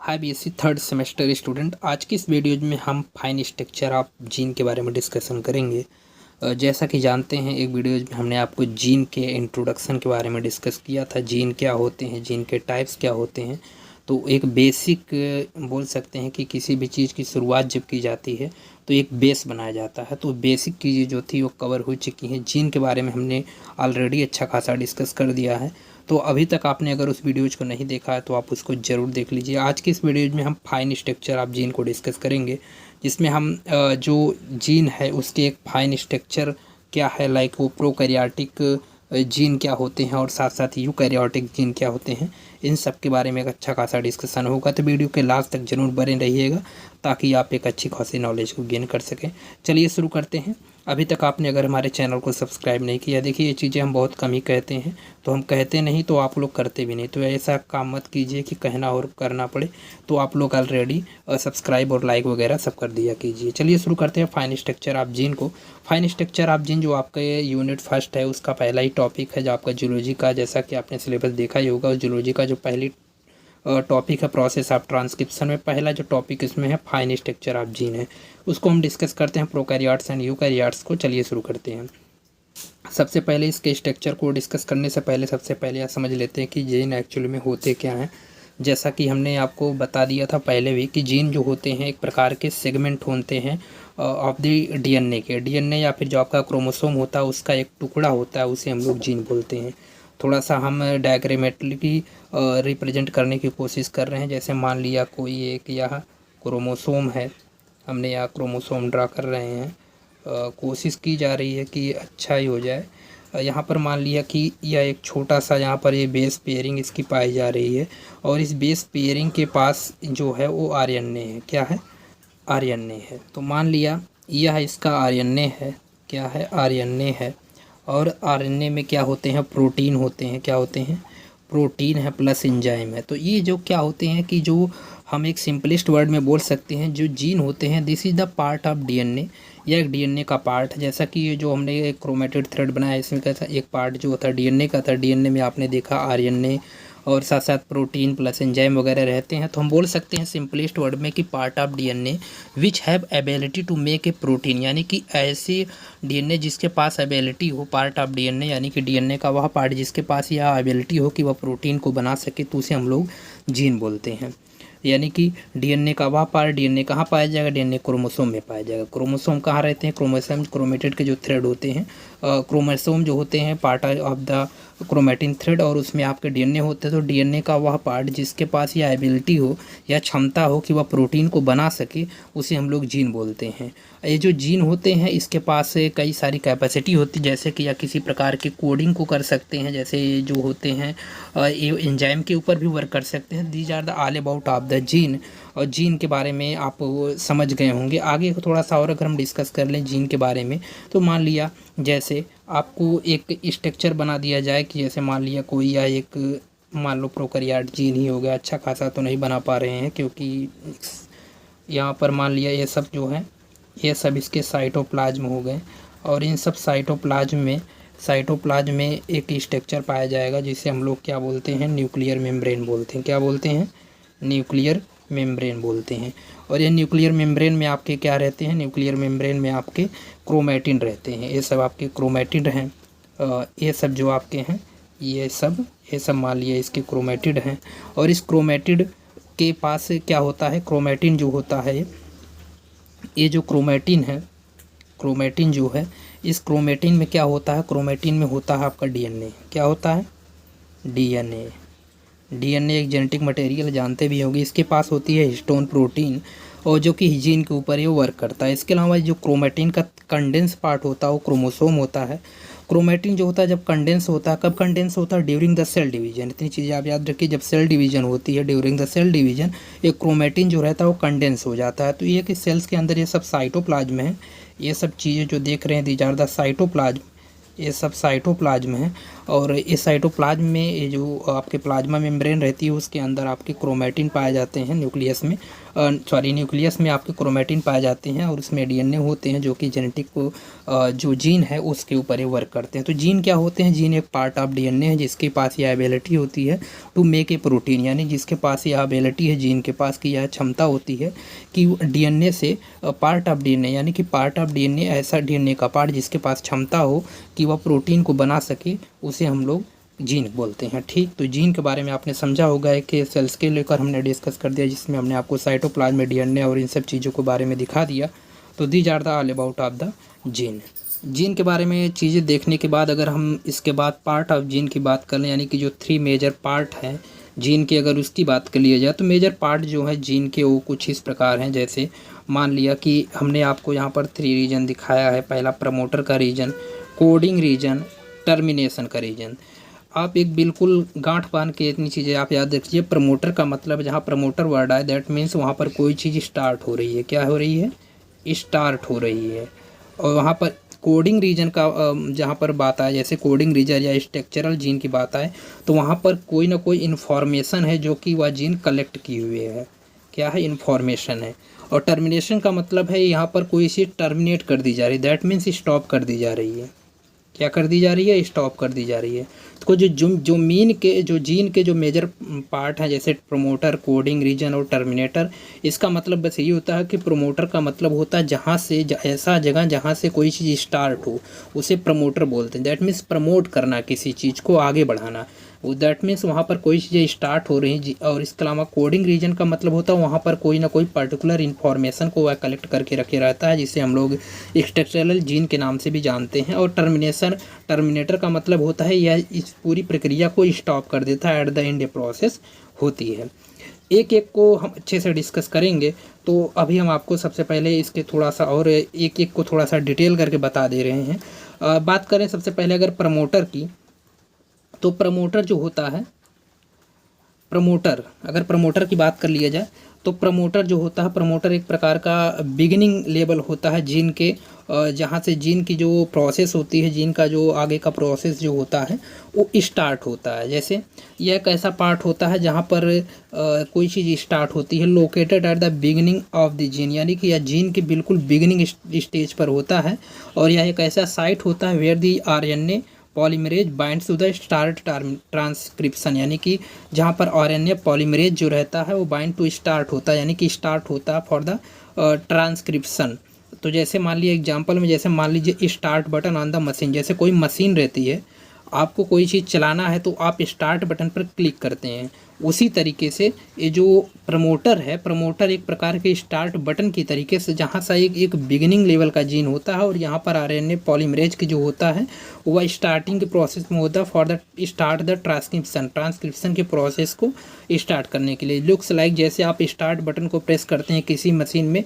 हाय BSc third semester student. आज की इस वीडियो में हम फाइन स्ट्रक्चर ऑफ जीन के बारे में डिस्कशन करेंगे। जैसा कि जानते हैं, एक वीडियो में हमने आपको जीन के इंट्रोडक्शन के बारे में डिस्कस किया था। जीन क्या होते हैं, जीन के टाइप्स क्या होते हैं। तो एक बेसिक बोल सकते हैं कि किसी भी चीज़ की शुरुआत जब की जाती है तो एक बेस बनाया जाता है। तो बेसिक चीज़ें जो थी वो कवर हो चुकी हैं। जीन के बारे में हमने ऑलरेडी अच्छा खासा डिस्कस कर दिया है। तो अभी तक आपने अगर उस वीडियोज़ को नहीं देखा है तो आप उसको ज़रूर देख लीजिए। आज की इस वीडियो में हम फाइन स्ट्रक्चर ऑफ जीन को डिस्कस करेंगे, जिसमें हम जो जीन है उसके एक फाइन स्ट्रक्चर क्या है, लाइक वो प्रोकैरियोटिक जीन क्या होते हैं और साथ साथ यूकैरियोटिक जीन क्या होते हैं, इन सब के बारे में एक अच्छा खासा डिस्कशन होगा। तो वीडियो के लास्ट तक जरूर बने रहिएगा ताकि आप एक अच्छी खासी नॉलेज को गेन कर सकें। चलिए शुरू करते हैं। अभी तक आपने अगर हमारे चैनल को सब्सक्राइब नहीं किया, देखिए ये चीज़ें हम बहुत कम ही कहते हैं, तो हम कहते नहीं तो आप लोग करते भी नहीं। तो ऐसा काम मत कीजिए कि कहना और करना पड़े। तो आप लोग ऑलरेडी सब्सक्राइब और लाइक वगैरह सब कर दिया कीजिए। चलिए शुरू करते हैं फाइन स्ट्रक्चर ऑफ जीन को। फाइन स्ट्रक्चर ऑफ जीन जो आपका यूनिट फर्स्ट है उसका पहला ही टॉपिक है, जो आपका जूलॉजी का, जैसा कि आपने सिलेबस देखा ही होगा, उस जूलॉजी का जो पहली टॉपिक है प्रोसेस ऑफ ट्रांसक्रिप्शन में पहला जो टॉपिक इसमें है फाइन स्ट्रक्चर ऑफ जीन है, उसको हम डिस्कस करते हैं प्रोकैरियोट्स एंड यूकैरियोट्स को। चलिए शुरू करते हैं। सबसे पहले इसके स्ट्रक्चर को डिस्कस करने से पहले सबसे पहले यह समझ लेते हैं कि जीन एक्चुअली में होते क्या हैं। जैसा कि हमने आपको बता दिया था पहले भी कि जीन जो होते हैं एक प्रकार के सेगमेंट होते हैं ऑफ द डीएनए के। डीएनए या फिर जो आपका क्रोमोसोम होता है उसका एक टुकड़ा होता है, उसे हम लोग जीन बोलते हैं। थोड़ा सा हम डायग्रामेटिकली रिप्रेजेंट करने की कोशिश कर रहे हैं। जैसे मान लिया कोई एक यह क्रोमोसोम है, हमने यहाँ क्रोमोसोम ड्रा कर रहे हैं। कोशिश की जा रही है कि अच्छा ही हो जाए। यहाँ पर मान लिया कि यह एक छोटा सा, यहाँ पर ये बेस पेयरिंग इसकी पाई जा रही है और इस बेस पेयरिंग के पास जो है वो आरएनए है। क्या है? आरएनए है। तो मान लिया यह इसका आरएनए है। क्या है? आरएनए है। और आरएनए में क्या होते हैं? प्रोटीन होते हैं। क्या होते हैं? प्रोटीन है प्लस एंजाइम है। तो ये जो क्या होते हैं कि जो हम एक सिंपलेस्ट वर्ड में बोल सकते हैं, जो जीन होते हैं this is the part of DNA. यह एक डीएनए का पार्ट है। जैसा कि ये जो हमने एक क्रोमेटिड थ्रेड बनाया, इसमें क्या था, एक पार्ट जो होता है डीएनए का था। डीएनए में आपने देखा आरएनए और साथ साथ प्रोटीन प्लस एंजाइम वगैरह रहते हैं। तो हम बोल सकते हैं सिंपलेस्ट वर्ड में कि part of DNA which have ability to make a protein, यानी कि ऐसे डीएनए जिसके पास एबिलिटी हो, पार्ट ऑफ डीएनए यानी कि डीएनए का वह पार्ट जिसके पास यह एबिलिटी हो कि वह प्रोटीन को बना सके, तो उसे हम लोग जीन बोलते हैं। यानी कि डीएनए का वह पार्ट, डीएनए कहाँ पाया जाएगा? डीएनए क्रोमोसोम में पाया जाएगा। क्रोमोसोम कहाँ रहते हैं? क्रोमोसोम क्रोमेटिड के जो थ्रेड होते हैं, क्रोमोसोम जो होते हैं part of the chromatin thread, और उसमें आपके डीएनए होते हैं। तो डीएनए का वह पार्ट जिसके पास यह एबिलिटी हो या क्षमता हो कि वह प्रोटीन को बना सके, उसे हम लोग जीन बोलते हैं। ये जो जीन होते हैं इसके पास कई सारी कैपेसिटी होती है, जैसे कि या किसी प्रकार की कोडिंग को कर सकते हैं। जैसे जो होते हैं ये एंजाइम के ऊपर भी वर्क कर सकते हैं। These are the all about of the gene. और जीन के बारे में आप समझ गए होंगे। आगे थोड़ा सा और अगर हम डिस्कस कर लें जीन के बारे में, तो मान लिया जैसे आपको एक स्ट्रक्चर बना दिया जाए कि जैसे मान लिया कोई या एक, मान लो प्रोकैरियोट जीन ही हो गया। अच्छा खासा तो नहीं बना पा रहे हैं क्योंकि यहाँ पर मान लिया ये सब जो है ये सब इसके साइटोप्लाज्म हो गए, और इन सब साइटोप्लाज्म में एक स्ट्रक्चर पाया जाएगा जिसे हम लोग क्या बोलते हैं? न्यूक्लियर मेम्ब्रेन बोलते हैं। क्या बोलते हैं? न्यूक्लियर मेम्ब्रेन बोलते हैं। और ये न्यूक्लियर मेम्ब्रेन में आपके क्या रहते हैं? न्यूक्लियर मेम्ब्रेन में आपके क्रोमैटिन रहते हैं। ये सब आपके क्रोमैटिड हैं। ये सब जो आपके हैं ये सब मान लिया इसके क्रोमैटिड हैं। और इस क्रोमैटिड के पास क्या होता है? क्रोमैटिन जो होता है, ये जो क्रोमैटिन है, क्रोमैटिन जो है, इस क्रोमैटिन में क्या होता है? क्रोमैटिन में होता है आपका डीएनए। क्या होता है? डीएनए। डीएनए एक जेनेटिक मटेरियल जानते भी होंगे। इसके पास होती है हिस्टोन प्रोटीन, और जो कि जीन के ऊपर ये वर्क करता है। इसके अलावा जो क्रोमैटिन का कंडेंस पार्ट होता है वो क्रोमोसोम होता है। क्रोमैटिन जो होता है जब कंडेंस होता है, कब कंडेंस होता है? During the cell division. इतनी चीज़ें आप याद रखिए, जब सेल डिवीजन होती है, ड्यूरिंग द सेल डिवीजन ये क्रोमैटिन जो रहता है वो कंडेंस हो जाता है। तो ये कि सेल्स के अंदर ये सब साइटोप्लाज्म है। ये सब चीज़ें जो देख रहे हैं दीज आर द साइटोप्लाज्म, ये सब साइटोप्लाज्म है। और इस साइटोप्लाज्म में ये जो आपके प्लाज्मा मेम्ब्रेन रहती है उसके अंदर आपके क्रोमैटिन पाए जाते हैं, न्यूक्लियस में आपके क्रोमैटिन पाए जाते हैं और उसमें डीएनए होते हैं जो कि जेनेटिक जो जीन है उसके ऊपर ही वर्क करते हैं। तो जीन क्या होते हैं? जीन एक पार्ट ऑफ डीएनए है जिसके पास यह एबिलिटी होती है टू मेक ए प्रोटीन, यानी जिसके पास यह एबिलिटी है, जीन के पास की यह क्षमता होती है कि डीएनए से पार्ट ऑफ डीएनए, यानी कि पार्ट ऑफ डीएनए, ऐसा डीएनए का पार्ट जिसके पास क्षमता हो कि वह प्रोटीन को बना सके, उसे हम लोग जीन बोलते हैं। ठीक, तो जीन के बारे में आपने समझा होगा कि सेल्स के लेकर हमने डिस्कस कर दिया, जिसमें हमने आपको साइटोप्लाज्म में डीएनए और इन सब चीज़ों के बारे में दिखा दिया। तो these are the all about of the gene. Gene के बारे में चीज़ें देखने के बाद अगर हम इसके बाद पार्ट ऑफ जीन की बात कर लें, यानी कि जो 3 मेजर पार्ट हैं जीन के, अगर उसकी बात कर लिया जाए तो मेजर पार्ट जो है जीन के वो कुछ इस प्रकार हैं। जैसे मान लिया कि हमने आपको यहाँ पर 3 रीजन दिखाया है। पहला प्रमोटर का रीजन, कोडिंग रीजन, टर्मिनेशन का रीजन। आप एक बिल्कुल गांठ बांध के इतनी चीज़ें आप याद रखिए। प्रमोटर का मतलब, जहाँ प्रमोटर वर्ड आए दैट मीन्स वहाँ पर कोई चीज़ स्टार्ट हो रही है। क्या हो रही है? स्टार्ट हो रही है। और वहाँ पर कोडिंग रीजन का जहाँ पर बात आए, जैसे कोडिंग रीजन या स्ट्रक्चरल जीन की बात आए, तो वहाँ पर कोई ना कोई इन्फॉर्मेशन है जो कि वह जीन कलेक्ट किए हुए है। क्या है? इन्फॉर्मेशन है। और टर्मिनेशन का मतलब है यहाँ पर कोई चीज़ टर्मिनेट कर दी जा रही है, दैट मीन्स स्टॉप कर दी जा रही है। क्या कर दी जा रही है? स्टॉप कर दी जा रही है। तो जो मीन के जो जीन के जो मेजर पार्ट हैं, जैसे प्रोमोटर, कोडिंग रीजन और टर्मिनेटर, इसका मतलब बस यही होता है कि प्रोमोटर का मतलब होता है जहाँ से ऐसा जगह जहाँ से कोई चीज़ स्टार्ट हो, उसे प्रमोटर बोलते हैं। दैट मीन्स प्रमोट करना, किसी चीज़ को आगे बढ़ाना, दैट मीन्स वहाँ पर कोई चीज़ें स्टार्ट हो रही हैं। और इसके अलावा कोडिंग रीजन का मतलब होता है वहाँ पर कोई ना कोई पर्टिकुलर इन्फॉर्मेशन को वह कलेक्ट करके रखे रहता है, जिसे हम लोग स्ट्रक्चरल जीन के नाम से भी जानते हैं। और टर्मिनेटर का मतलब होता है यह इस पूरी प्रक्रिया को स्टॉप कर देता है, at the end a process होती है। एक एक को हम अच्छे से डिस्कस करेंगे। तो अभी हम आपको सबसे पहले इसके थोड़ा सा और एक एक को थोड़ा सा डिटेल करके बता दे रहे हैं। बात करें सबसे पहले अगर प्रमोटर की, तो प्रमोटर जो होता है, अगर प्रमोटर की बात कर लिया जाए तो प्रमोटर जो होता है, प्रमोटर एक प्रकार का बिगिनिंग लेवल होता है जीन के, जहाँ से जीन की जो प्रोसेस होती है, जीन का जो आगे का प्रोसेस जो होता है वो स्टार्ट होता है। जैसे यह एक ऐसा पार्ट होता है जहाँ पर कोई चीज़ स्टार्ट होती है, located at the beginning of the gene, यानी कि यह जीन के बिल्कुल बिगिनिंग स्टेज पर होता है। और यह एक ऐसा साइट होता है where the RNA polymerase binds to the start transcription, यानी कि जहाँ पर आरएनए पॉलीमरेज जो रहता है वो बाइंड टू स्टार्ट होता है, यानी कि स्टार्ट होता है फॉर द ट्रांसक्रिप्शन। तो जैसे मान लीजिए एग्जांपल में, जैसे मान लीजिए start button on the machine, जैसे कोई मशीन रहती है, आपको कोई चीज़ चलाना है तो आप स्टार्ट बटन पर क्लिक करते हैं। उसी तरीके से ये जो प्रमोटर है, प्रमोटर एक प्रकार के स्टार्ट बटन की तरीके से, जहाँ से एक बिगिनिंग लेवल का जीन होता है और यहाँ पर आरएनए पॉलीमरेज की जो होता है वह स्टार्टिंग के प्रोसेस में होता है for the start the transcription के प्रोसेस को स्टार्ट करने के लिए। लुक्स लाइक जैसे आप स्टार्ट बटन को प्रेस करते हैं किसी मशीन में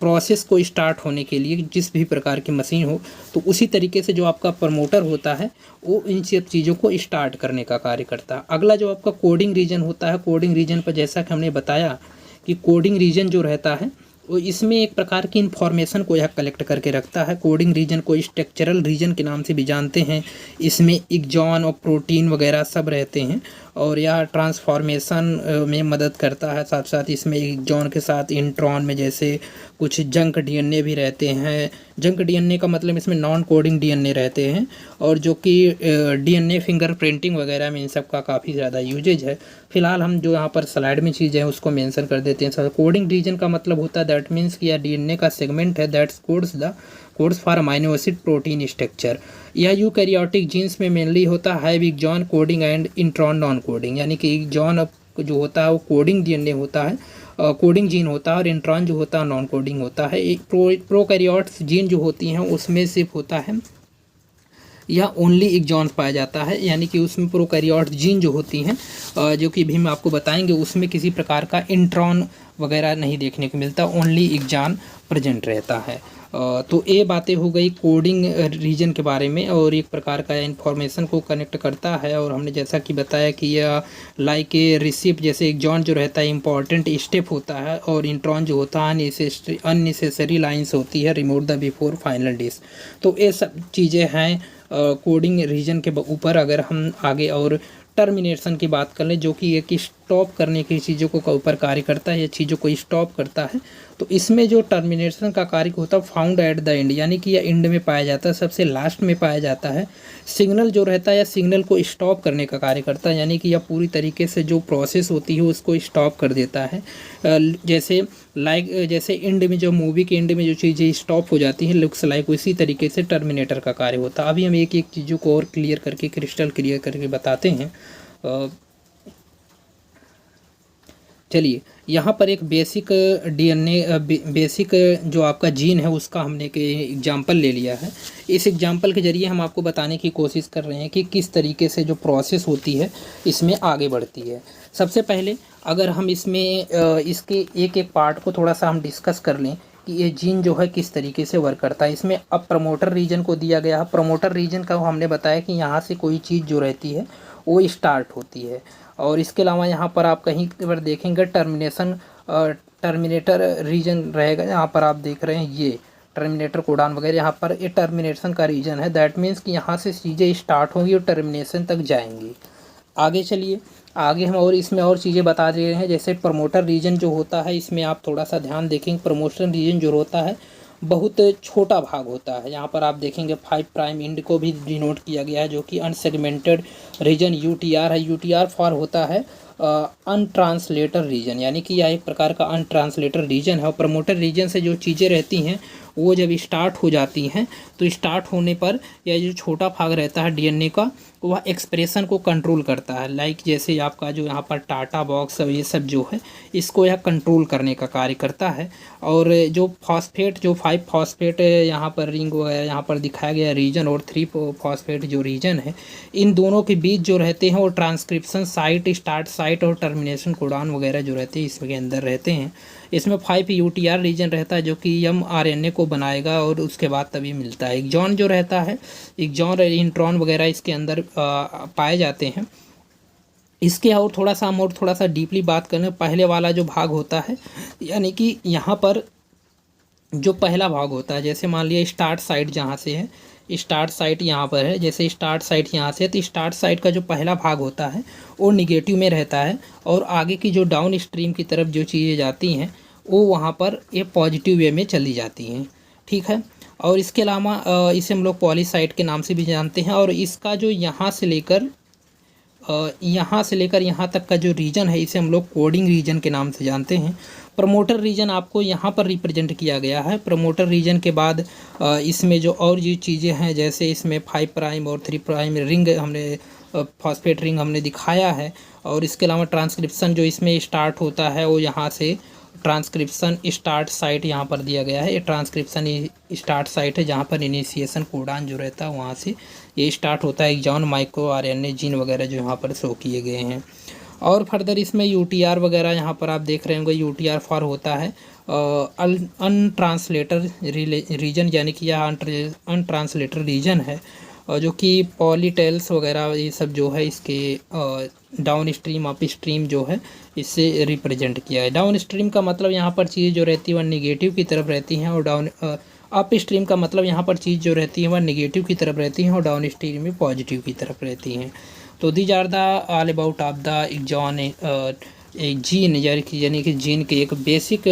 प्रोसेस को स्टार्ट होने के लिए, जिस भी प्रकार की मशीन हो, तो उसी तरीके से जो आपका प्रमोटर होता है वो इन सब चीज़ों को स्टार्ट करने का कार्य करता है। अगला जो आपका कोडिंग रीजन होता है, कोडिंग रीजन पर जैसा कि हमने बताया कि कोडिंग रीजन जो रहता है वो इसमें एक प्रकार की इन्फॉर्मेशन को यह कलेक्ट करके रखता है। कोडिंग रीजन को स्ट्रक्चरल रीजन के नाम से भी जानते हैं। इसमें एक्सॉन और प्रोटीन वगैरह सब रहते हैं और यह ट्रांसफॉर्मेशन में मदद करता है। साथ साथ इसमें एक्सॉन के साथ इंट्रॉन में जैसे कुछ जंक डीएनए भी रहते हैं। जंक डीएनए का मतलब इसमें नॉन कोडिंग डीएनए रहते हैं और जो कि डीएनए फिंगरप्रिंटिंग वगैरह में इन सब का काफ़ी ज़्यादा यूजेज है। फिलहाल हम जो यहाँ पर स्लाइड में चीज़ें हैं उसको मेंशन कर देते हैं। कोडिंग रीजन का मतलब होता है दैट मीन्स कि यह डीएनए का सेगमेंट है that's codes for amino acid protein structure. यह यूकैरियोटिक जीन्स में मेनली होता है exon coding and intron non coding, यानी कि एक्सॉन जो होता है वो कोडिंग डीएनए होता है, कोडिंग जीन होता है, और इंट्रॉन जो होता है नॉन कोडिंग होता है। एक प्रोकैरियोट्स जीन जो होती हैं उसमें सिर्फ होता है या ओनली एक्सॉन्स पाया जाता है, यानी कि उसमें प्रोकैरियोट जीन जो होती हैं जो कि भी हम आपको बताएंगे उसमें किसी प्रकार का इंट्रॉन वगैरह नहीं देखने को मिलता, ओनली एक्सॉन प्रेजेंट रहता है। तो ये बातें हो गई कोडिंग रीजन के बारे में, और एक प्रकार का इन्फॉर्मेशन को कनेक्ट करता है। और हमने जैसा कि बताया कि यह लाइक ए रिसिप्ट, जैसे एक्सॉन जो रहता है इंपॉर्टेंट स्टेप होता है और इंट्रॉन जो होता है अननेसेसरी लाइंस होती है, remove the before final dish. तो ये सब चीज़ें हैं कोडिंग रीजन के ऊपर अगर हम आगे और टर्मिनेशन की बात कर लें, जो कि एक स्टॉप करने की चीज़ों को ऊपर कार्य करता है या चीज़ों को स्टॉप करता है, तो इसमें जो टर्मिनेशन का कार्य होता है फाउंड एट द एंड, यानी कि यह एंड में पाया जाता है, सबसे लास्ट में पाया जाता है। सिग्नल जो रहता है या सिग्नल को स्टॉप करने का कार्य करता है, यानी कि यह पूरी तरीके से जो प्रोसेस होती है उसको स्टॉप कर देता है। जैसे जैसे एंड में जो मूवी के एंड में जो चीज़ें स्टॉप हो जाती हैं, लुक्स लाइक उसी तरीके से टर्मिनेटर का कार्य होता है। अभी हम एक एक चीज़ों को और क्लियर करके, क्रिस्टल क्लियर करके बताते हैं। चलिए, यहाँ पर एक बेसिक डीएनए बेसिक जो आपका जीन है उसका हमने एक एग्जांपल ले लिया है। इस एग्जांपल के ज़रिए हम आपको बताने की कोशिश कर रहे हैं कि किस तरीके से जो प्रोसेस होती है इसमें आगे बढ़ती है। सबसे पहले अगर हम इसमें इसके एक एक पार्ट को थोड़ा सा हम डिस्कस कर लें कि ये जीन जो है किस तरीके से वर्क करता है। इसमें अब प्रमोटर रीजन को दिया गया है। प्रमोटर रीजन का हमने बताया कि यहाँ से कोई चीज़ जो रहती है वो स्टार्ट होती है, और इसके अलावा यहाँ पर आप कहीं पर देखेंगे टर्मिनेटर रीजन रहेगा। यहाँ पर आप देख रहे हैं ये टर्मिनेटर कोडान वगैरह, यहाँ पर ये टर्मिनेशन का रीजन है। दैट मीन्स कि यहाँ से चीज़ें स्टार्ट होंगी और टर्मिनेशन तक जाएंगी। आगे चलिए, आगे हम और इसमें और चीज़ें बता दे रहे हैं। जैसे प्रमोटर रीजन जो होता है, इसमें आप थोड़ा सा ध्यान देखेंगे। प्रमोटर रीजन जो होता है बहुत छोटा भाग होता है। यहाँ पर आप देखेंगे 5 प्राइम एंड को भी डिनोट किया गया है, जो कि अनसेगमेंटेड रीजन यूटीआर है। यूटीआर फॉर होता है अनट्रांसलेटर रीजन, यानी कि यह एक प्रकार का अनट्रांसलेटर रीजन है। और प्रमोटर रीजन से जो चीज़ें रहती हैं वो जब स्टार्ट हो जाती हैं तो स्टार्ट होने पर यह जो छोटा भाग रहता है डीएनए का, वह एक्सप्रेशन को कंट्रोल करता है। लाइक जैसे आपका जो यहाँ पर टाटा बॉक्स और ये सब जो है, इसको यह कंट्रोल करने का कार्य करता है। और जो फॉस्फेट, जो 5 फॉस्फेट यहाँ पर रिंग वगैरह यहाँ पर दिखाया गया रीजन, और 3 फॉस्फेट जो रीजन है, इन दोनों के बीच जो रहते हैं वो ट्रांसक्रिप्शन साइट, स्टार्ट साइट और टर्मिनेशन कोडान वगैरह जो रहते हैं इसके अंदर रहते हैं। इसमें 5 यूटीआर रीजन रहता है, जो कि mRNA को बनाएगा और उसके बाद तभी मिलता है। एक्सॉन जो रहता है, एक्सॉन इंट्रॉन वगैरह इसके अंदर पाए जाते हैं। इसके और थोड़ा सा हम और थोड़ा सा डीपली बात करें, पहले वाला जो भाग होता है, यानी कि यहाँ पर जो पहला भाग होता है, जैसे मान लिया स्टार्ट साइट जहाँ से है, स्टार्ट साइट यहाँ पर है, जैसे स्टार्ट साइट यहाँ से है, तो स्टार्ट साइट का जो पहला भाग होता है वो निगेटिव में रहता है, और आगे की जो डाउन स्ट्रीम की तरफ जो चीज़ें जाती हैं वो वहाँ पर ये पॉजिटिव वे में चली जाती हैं। ठीक है, और इसके अलावा इसे हम लोग पॉलीसाइट के नाम से भी जानते हैं। और इसका जो यहाँ से लेकर यहाँ तक का जो रीजन है, इसे हम लोग कोडिंग रीजन के नाम से जानते हैं। प्रमोटर रीजन आपको यहाँ पर रिप्रेजेंट किया गया है। प्रमोटर रीजन के बाद इसमें जो और जो चीज़ें हैं, जैसे इसमें 5 प्राइम और 3 प्राइम रिंग हमने फॉस्फेट रिंग हमने दिखाया है। और इसके अलावा ट्रांसक्रिप्शन जो इसमें स्टार्ट होता है वो यहाँ से ट्रांसक्रिप्शन स्टार्ट साइट यहाँ पर दिया गया है। ये ट्रांसक्रिप्शन स्टार्ट साइट है, जहाँ पर इनिशिएशन कोडान जो रहता है वहाँ से ये स्टार्ट होता है। एक्सॉन, माइक्रो आरएनए, जीन वगैरह जो यहाँ पर शो किए गए हैं। और फर्दर इसमें यूटीआर वगैरह यहाँ पर आप देख रहे होंगे, यूटीआर फॉर होता है अनट्रांसलेटर रीजन, यानी कि यह अनट्रांसलेटर रीजन है, और जो कि पॉलीटेल्स वगैरह ये सब जो है इसके डाउन स्ट्रीम अप स्ट्रीम जो है इससे रिप्रेजेंट किया है। डाउन स्ट्रीम का मतलब यहाँ पर चीज़ जो रहती है वह निगेटिव की तरफ रहती हैं, और डाउन अप स्ट्रीम का मतलब यहाँ पर चीज़ जो रहती है वह निगेटिव की तरफ रहती हैं, और डाउन स्ट्रीम में पॉजिटिव की तरफ रहती हैं। तो these are the all about of the exon एक जीन, यानी कि जीन के एक बेसिक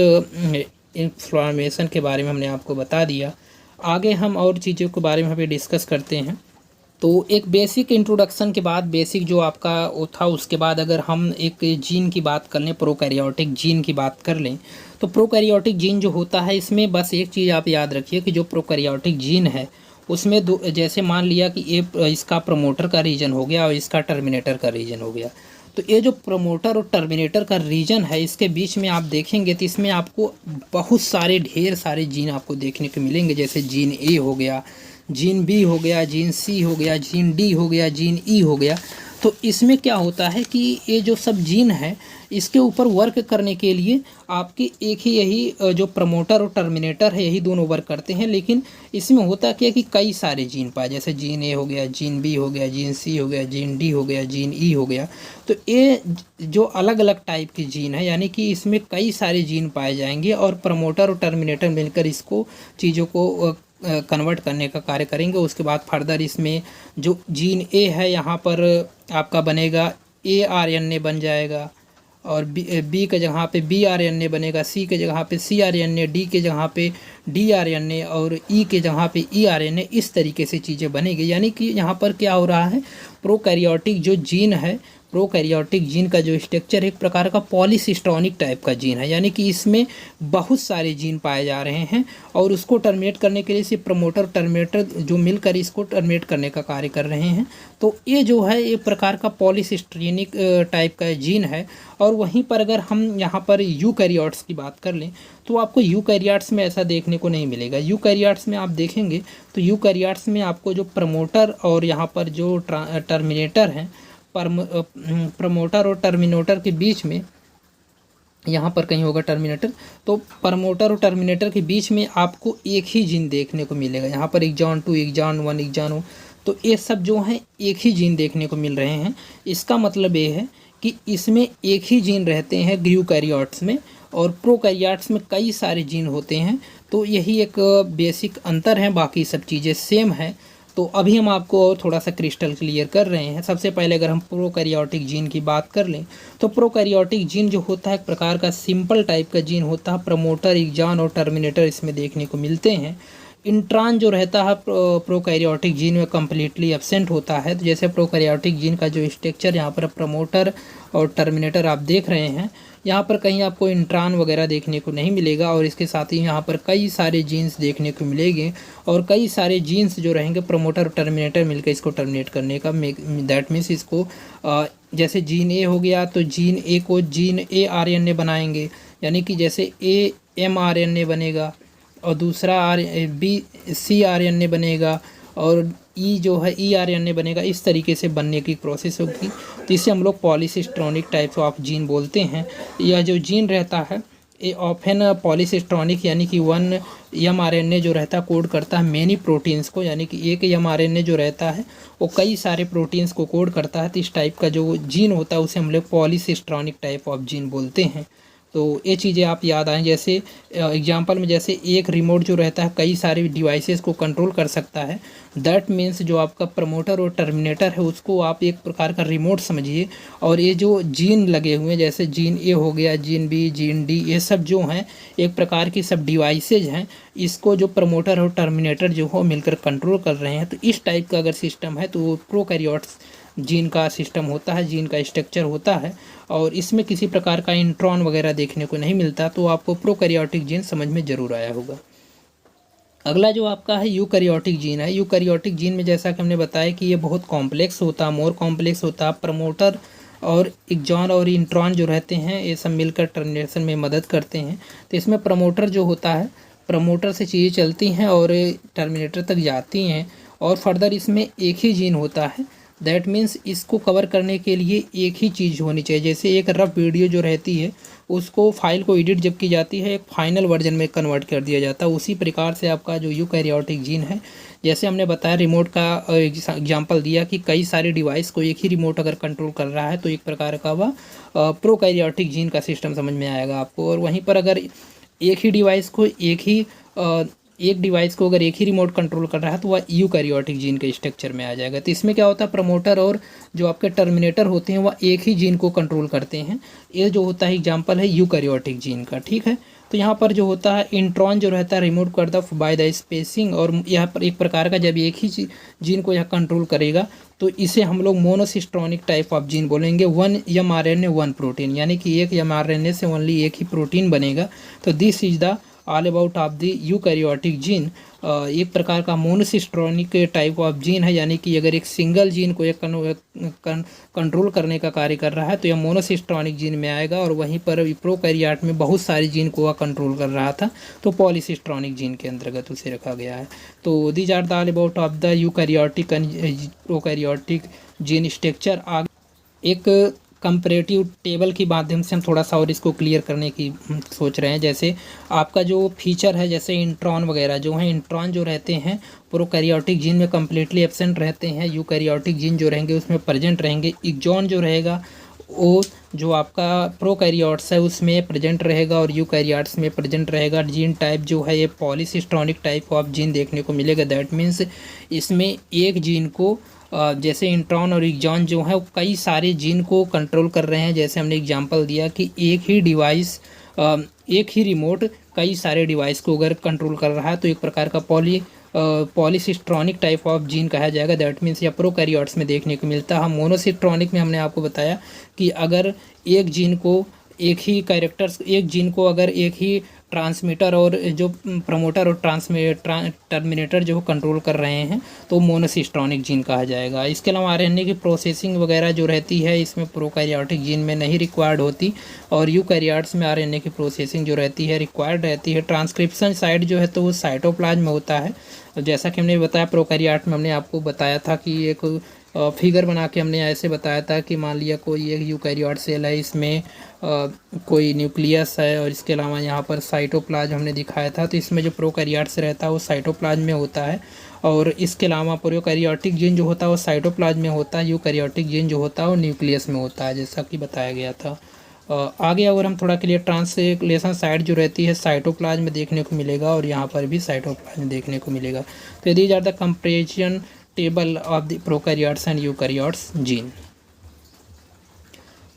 इंफॉर्मेशन के बारे में हमने आपको बता दिया। आगे हम और चीज़ों के बारे में अभी डिस्कस करते हैं। तो एक बेसिक इंट्रोडक्शन के बाद, बेसिक जो आपका वो था, उसके बाद अगर हम एक जीन की बात कर लें, प्रोकैरियोटिक जीन की बात कर लें, तो प्रोकैरियोटिक जीन जो होता है इसमें बस एक चीज़ आप याद रखिए कि जो प्रोकैरियोटिक जीन है उसमें दो, जैसे मान लिया कि ये इसका प्रमोटर का रीजन हो गया और इसका टर्मिनेटर का रीजन हो गया, तो ये जो प्रमोटर और टर्मिनेटर का रीजन है इसके बीच में आप देखेंगे तो इसमें आपको बहुत सारे ढेर सारे जीन आपको देखने को मिलेंगे। जैसे जीन ए हो गया, जीन बी हो गया, जीन सी हो गया, जीन डी हो गया, जीन ई हो गया। तो इसमें क्या होता है कि ये जो सब जीन है इसके ऊपर वर्क करने के लिए आपकी एक ही यही जो प्रमोटर और टर्मिनेटर है यही दोनों वर्क करते हैं। लेकिन इसमें होता क्या कि कई सारे जीन पाए, जैसे जीन ए हो गया, जीन बी हो गया, जीन सी हो गया, जीन डी हो गया, जीन ई हो गया। तो ये जो अलग अलग टाइप के जीन है, यानी कि इसमें कई सारे जीन पाए जाएंगे और प्रमोटर और टर्मिनेटर मिलकर इसको चीज़ों को कन्वर्ट करने का कार्य करेंगे। उसके बाद फर्दर इसमें जो जीन ए है यहाँ पर आपका बनेगा ARNA बन जाएगा, और बी के जगह पे BRNA बनेगा, सी के जगह पे CRNA, डी के जगह पे DRNA और ई के जगह पे ERNA। इस तरीके से चीज़ें बनेगी। यानी कि यहाँ पर क्या हो रहा है, प्रोकैरियोटिक जो जीन है, प्रोकैरियोटिक जीन का जो स्ट्रक्चर एक प्रकार का पॉलीसिस्टोनिक टाइप का जीन है। यानी कि इसमें बहुत सारे जीन पाए जा रहे हैं और उसको टर्मिनेट करने के लिए सिर्फ प्रमोटर टर्मिनेटर जो मिलकर इसको टर्मिनेट करने का कार्य कर रहे हैं। तो ये जो है एक प्रकार का पॉलीसिस्टोनिक टाइप का जीन है। और वहीं पर अगर हम यहाँ पर यूकैरियोट्स की बात कर लें तो आपको यूकैरियोट्स में ऐसा देखने को नहीं मिलेगा। यूकैरियोट्स में आप देखेंगे तो यूकैरियोट्स में आपको जो प्रमोटर और यहाँ पर जो टर्मिनेटर हैं, प्रमोटर और टर्मिनेटर के बीच में, यहाँ पर कहीं होगा टर्मिनेटर, तो प्रमोटर और टर्मिनेटर के बीच में आपको एक ही जीन देखने को मिलेगा। यहाँ पर एक्सॉन 2, एक्सॉन 1, एक्सॉन 1, तो ये सब जो हैं एक ही जीन देखने को मिल रहे हैं। इसका मतलब ये है कि इसमें एक ही जीन रहते हैं यूकैरियोट्स में, और प्रोकैरियोट्स में कई सारे जीन होते हैं। तो यही एक बेसिक अंतर है, बाकी सब चीज़ें सेम है। तो अभी हम आपको और थोड़ा सा क्रिस्टल क्लियर कर रहे हैं। सबसे पहले अगर हम प्रोकैरियोटिक जीन की बात कर लें तो प्रोकैरियोटिक जीन जो होता है एक प्रकार का सिंपल टाइप का जीन होता है। प्रमोटर, एक्सॉन और टर्मिनेटर इसमें देखने को मिलते हैं। इंट्रॉन जो रहता है प्रोकैरियोटिक जीन में कम्प्लीटली एब्सेंट होता है। तो जैसे प्रोकैरियोटिक जीन का जो स्ट्रक्चर यहाँ पर प्रमोटर और टर्मिनेटर आप देख रहे हैं, यहाँ पर कहीं आपको इंट्रॉन वगैरह देखने को नहीं मिलेगा। और इसके साथ ही यहाँ पर कई सारे जीन्स देखने को मिलेंगे और कई सारे जीन्स जो रहेंगे प्रमोटर और टर्मिनेटर मिलकर इसको टर्मिनेट करने का, दैट मीन्स इसको जैसे जीन ए हो गया तो जीन ए को जीन ARNA बनाएंगे। यानी कि जैसे mRNA बनेगा और दूसरा CRNA बनेगा और ई जो है ERNA बनेगा। इस तरीके से बनने की प्रोसेस होगी। तो इसे हम लोग पॉलीसिस्टोनिक टाइप ऑफ जीन बोलते हैं। यह जो जीन रहता है ये ऑफन पॉलीसिस्टोनिक, यानी कि 1 mRNA जो रहता है कोड करता है मेनी प्रोटीन्स को। यानी कि एक mRNA जो रहता है वो कई सारे प्रोटीन्स को कोड करता है। तो इस टाइप का जो जीन होता है उसे हम लोग पॉलीसिस्टोनिक टाइप ऑफ जीन बोलते हैं। तो ये चीज़ें आप याद आएँ। जैसे एग्जांपल में जैसे एक रिमोट जो रहता है कई सारे डिवाइसेस को कंट्रोल कर सकता है। दैट मीन्स जो आपका प्रमोटर और टर्मिनेटर है उसको आप एक प्रकार का रिमोट समझिए। और ये जो जीन लगे हुए हैं जैसे जीन ए हो गया, जीन बी, जीन डी, ये सब जो हैं एक प्रकार की सब डिवाइसेज हैं। इसको जो प्रमोटर और टर्मिनेटर जो हो मिलकर कंट्रोल कर रहे हैं। तो इस टाइप का अगर सिस्टम है तो प्रोकैरियोट्स जीन का सिस्टम होता है, जीन का स्ट्रक्चर होता है। और इसमें किसी प्रकार का इंट्रॉन वगैरह देखने को नहीं मिलता। तो आपको प्रोकैरियोटिक जीन समझ में ज़रूर आया होगा। अगला जो आपका है यूकैरियोटिक जीन है। यूकैरियोटिक जीन में जैसा कि हमने बताया कि ये बहुत कॉम्प्लेक्स होता है, मोर कॉम्प्लेक्स होता है। प्रमोटर और एक्सॉन और इंट्रॉन जो रहते हैं ये सब मिलकर टर्मिनेशन में मदद करते हैं। तो इसमें प्रमोटर जो होता है, प्रमोटर से चीज़ें चलती हैं और टर्मिनेटर तक जाती हैं। और फर्दर इसमें एक ही जीन होता है। दैट मीन्स इसको कवर करने के लिए एक ही चीज़ होनी चाहिए। जैसे एक रफ वीडियो जो रहती है उसको फाइल को एडिट जब की जाती है एक फाइनल वर्जन में कन्वर्ट कर दिया जाता है। उसी प्रकार से आपका जो यूकैरियोटिक जीन है, जैसे हमने बताया रिमोट का एग्जांपल दिया कि कई सारे डिवाइस को एक ही रिमोट अगर कंट्रोल कर रहा है तो एक प्रकार का वह प्रोकैरियोटिक जीन का सिस्टम समझ में आएगा आपको। और वहीं पर अगर एक ही डिवाइस को अगर एक ही रिमोट कंट्रोल कर रहा है तो वह यूकैरियोटिक जीन के स्ट्रक्चर में आ जाएगा। तो इसमें क्या होता है, प्रमोटर और जो आपके टर्मिनेटर होते हैं वह एक ही जीन को कंट्रोल करते हैं। ये जो होता है एग्जांपल है यूकैरियोटिक जीन का, ठीक है। तो यहाँ पर जो होता है इंट्रॉन जो रहता है रिमोट करता है बाय द स्पेसिंग। और यहाँ पर एक प्रकार का जब एक ही जीन को यह कंट्रोल करेगा तो इसे हम लोग मोनोसिस्टोनिक टाइप ऑफ जीन बोलेंगे। 1 mRNA 1 प्रोटीन, यानी कि एक mRNA से ओनली एक ही प्रोटीन बनेगा। तो this is the all about of the eukaryotic gene. एक प्रकार का मोनोसिस्टोनिक टाइप ऑफ जीन है। यानी कि अगर एक सिंगल जीन को एक कंट्रोल करने का कार्य कर रहा है तो यह मोनोसिस्टोनिक जीन में आएगा। और वहीं पर प्रोकैरियोट में बहुत सारे जीन को वह कंट्रोल कर रहा था तो पॉलीसिस्टोनिक जीन के अंतर्गत उसे रखा गया है। तो these are the all about of the eukaryotic and prokaryotic gene structure. एक कंपैरेटिव टेबल के माध्यम से हम थोड़ा सा और इसको क्लियर करने की सोच रहे हैं। जैसे आपका जो फीचर है, जैसे इंट्रॉन वगैरह जो हैं, इंट्रॉन जो रहते हैं प्रोकैरियोटिक जीन में कम्प्लीटली एब्सेंट रहते हैं। यूकैरियोटिक जीन जो रहेंगे उसमें प्रेजेंट रहेंगे। एक्सॉन जो रहेगा वो जो आपका प्रोकैरियोट्स है उसमें प्रेजेंट रहेगा और यूकैरियोट्स में प्रेजेंट रहेगा। जीन टाइप जो है ये पॉलीसिस्टोनिक टाइप ऑफ जीन देखने को मिलेगा। दैट मीन्स इसमें एक जीन को जैसे इंट्रॉन और एक्सॉन जो है वो कई सारे जीन को कंट्रोल कर रहे हैं। जैसे हमने एग्जांपल दिया कि एक ही डिवाइस, एक ही रिमोट कई सारे डिवाइस को अगर कंट्रोल कर रहा है तो एक प्रकार का पॉलीसिस्ट्रॉनिक टाइप ऑफ जीन कहा जाएगा। दैट मीन्स या प्रोकैरियोट्स में देखने को मिलता है। हम मोनोसिस्ट्रॉनिक में हमने आपको बताया कि अगर एक जीन को एक ही कैरेक्टर्स, एक जीन को अगर एक ही ट्रांसमीटर और जो प्रमोटर और टर्मिनेटर जो कंट्रोल कर रहे हैं तो मोनोसिस्ट्रॉनिक जीन कहा जाएगा। इसके अलावा आरएनए की प्रोसेसिंग वगैरह जो रहती है इसमें प्रोकैरियोटिक जीन में नहीं रिक्वायर्ड होती और यूकैरियोट्स में आरएनए की प्रोसेसिंग जो रहती है रिक्वायर्ड रहती है। ट्रांसक्रिप्शन साइट जो है तो वो साइटोप्लाज्म में होता है। जैसा कि हमने बताया प्रोकैरियोट में हमने आपको बताया था कि एक फिगर बना के हमने ऐसे बताया था कि मान लिया कोई एक यूकैरियोट सेल है, इसमें कोई न्यूक्लियस है और इसके अलावा यहाँ पर साइटोप्लाज्म हमने दिखाया था। तो इसमें जो प्रोकैरियोट्स रहता है वो साइटोप्लाज्म में होता है और इसके अलावा प्रोकैरियोटिक जीन जो होता है वो साइटोप्लाज्म में होता है। यूकैरियोटिक जीन जो होता है वो न्यूक्लियस में होता है, जैसा कि बताया गया था। आगे अगर हम थोड़ा क्लियर, ट्रांसलेशन साइट जो रहती है साइटोप्लाज्म में देखने को मिलेगा और यहाँ पर भी साइटोप्लाज्म देखने को मिलेगा। तो these are the comparison table of the prokaryotes and eukaryotes gene.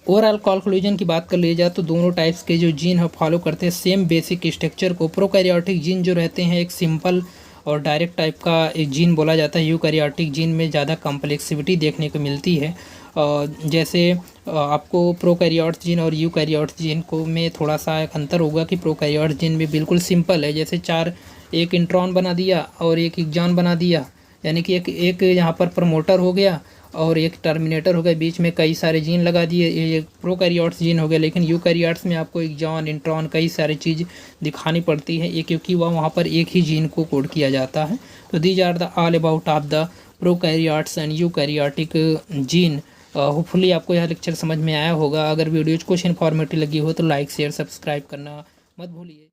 Overall conclusion की बात कर ली जाए तो दोनों टाइप्स के जो जीन है फॉलो करते हैं सेम बेसिक स्ट्रक्चर को। प्रोकैरियोटिक जीन जो रहते हैं एक सिंपल और डायरेक्ट टाइप का एक जीन बोला जाता है। यूकैरियोटिक जीन में ज़्यादा कॉम्प्लेक्सिटी देखने को मिलती है। जैसे आपको प्रोकैरियोट्स जीन और यूकैरियोट्स जीन को में थोड़ा सा एक अंतर होगा कि प्रोकैरियोट्स जीन में बिल्कुल सिंपल है। जैसे एक इंट्रॉन बना दिया और एक एक्सॉन बना दिया, यानी कि एक यहाँ पर प्रमोटर हो गया और एक टर्मिनेटर हो गया, बीच में कई सारे जीन लगा दिए, ये प्रोकैरियोट्स जीन हो गया। लेकिन यूकैरियोट्स में आपको एक्सॉन, इंट्रॉन कई सारी चीज़ दिखानी पड़ती है, ये क्योंकि वहाँ पर एक ही जीन को कोड किया जाता है। तो these are the all about of the prokaryotes and eukaryotic gene. Hopefully आपको यह लेक्चर समझ में आया होगा। अगर वीडियोज कुछ इन्फॉर्मेटिव लगी हो तो लाइक शेयर सब्सक्राइब करना मत भूलिए।